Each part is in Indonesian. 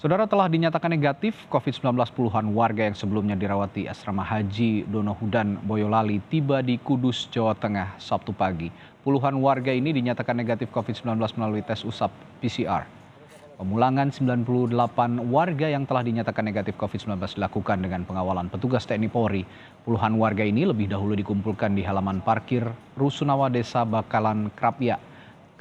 Saudara, telah dinyatakan negatif COVID-19 puluhan warga yang sebelumnya dirawat di Asrama Haji Donohudan Boyolali tiba di Kudus, Jawa Tengah, Sabtu pagi. Puluhan warga ini dinyatakan negatif COVID-19 melalui tes usap PCR. Pemulangan 98 warga yang telah dinyatakan negatif COVID-19 dilakukan dengan pengawalan petugas TNI Polri. Puluhan warga ini lebih dahulu dikumpulkan di halaman parkir Rusunawa Desa Bakalan Krapya,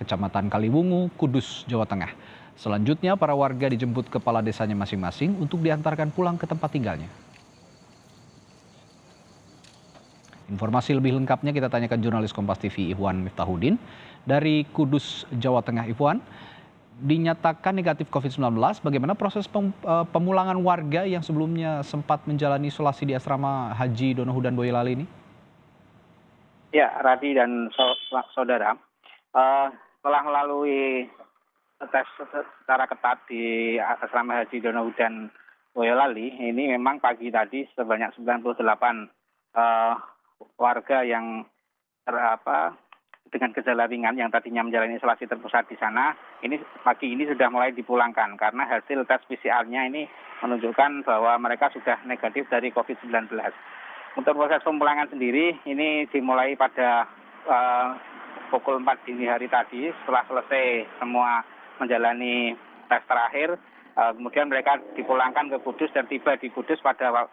Kecamatan Kaliwungu, Kudus, Jawa Tengah. Selanjutnya, para warga dijemput kepala desanya masing-masing untuk diantarkan pulang ke tempat tinggalnya. Informasi lebih lengkapnya kita tanyakan jurnalis Kompas TV Ihwan Miftahudin dari Kudus, Jawa Tengah. Ihwan, dinyatakan negatif COVID-19, bagaimana proses pemulangan warga yang sebelumnya sempat menjalani isolasi di Asrama Haji Donohudan Boyolali ini? Ya, Radi dan saudara, telah melalui tes secara ketat di Asrama Haji Donohudan Boyolali, ini memang pagi tadi sebanyak 98 warga yang dengan gejala ringan yang tadinya menjalani isolasi terpusat di sana, ini pagi ini sudah mulai dipulangkan karena hasil tes PCR-nya ini menunjukkan bahwa mereka sudah negatif dari COVID-19. Untuk proses pemulangan sendiri ini dimulai pada pukul 4 dini hari tadi setelah selesai semua menjalani tes terakhir. Kemudian mereka dipulangkan ke Kudus dan tiba di Kudus pada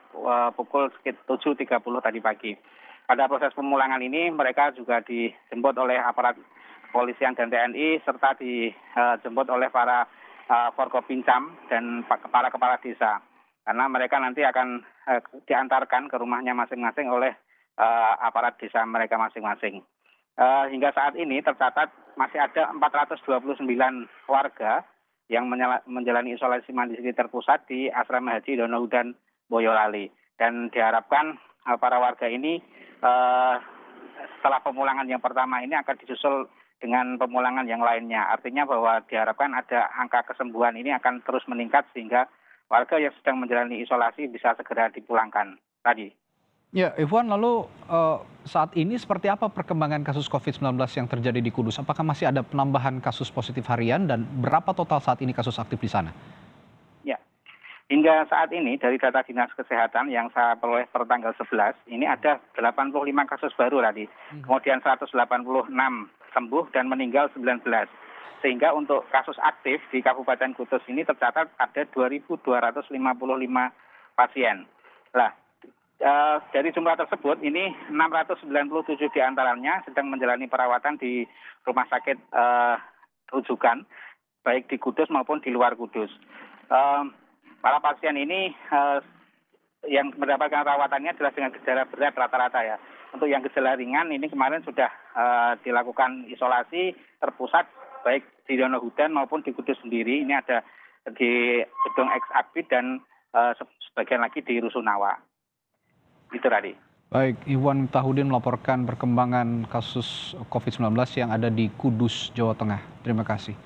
pukul 7.30 tadi pagi. Pada proses pemulangan ini mereka juga dijemput oleh aparat kepolisian dan TNI serta dijemput oleh para Forkopincam dan para kepala desa. Karena mereka nanti akan diantarkan ke rumahnya masing-masing oleh aparat desa mereka masing-masing. Hingga saat ini tercatat masih ada 429 warga yang menjalani isolasi mandiri terpusat di Asrama Haji Donohudan Boyolali. Dan diharapkan para warga ini setelah pemulangan yang pertama ini akan disusul dengan pemulangan yang lainnya. Artinya bahwa diharapkan ada angka kesembuhan ini akan terus meningkat sehingga warga yang sedang menjalani isolasi bisa segera dipulangkan tadi. Ya, Iwan, lalu saat ini seperti apa perkembangan kasus COVID-19 yang terjadi di Kudus? Apakah masih ada penambahan kasus positif harian dan berapa total saat ini kasus aktif di sana? Ya, hingga saat ini dari data Dinas Kesehatan yang saya peroleh per tanggal 11, ini ada 85 kasus baru tadi. Kemudian 186 sembuh dan meninggal 19. Sehingga untuk kasus aktif di Kabupaten Kudus ini tercatat ada 2.255 pasien. Nah, dari jumlah tersebut ini 697 diantaranya sedang menjalani perawatan di rumah sakit rujukan baik di Kudus maupun di luar Kudus. Para pasien ini yang mendapatkan perawatannya adalah dengan gejala berat rata-rata ya. Untuk yang gejala ringan ini kemarin sudah dilakukan isolasi terpusat baik di Donohudan maupun di Kudus sendiri. Ini ada di gedung Ex-Akbid dan sebagian lagi di Rusunawa. Itu tadi. Baik, Ihwan Miftahudin melaporkan perkembangan kasus COVID-19 yang ada di Kudus, Jawa Tengah. Terima kasih.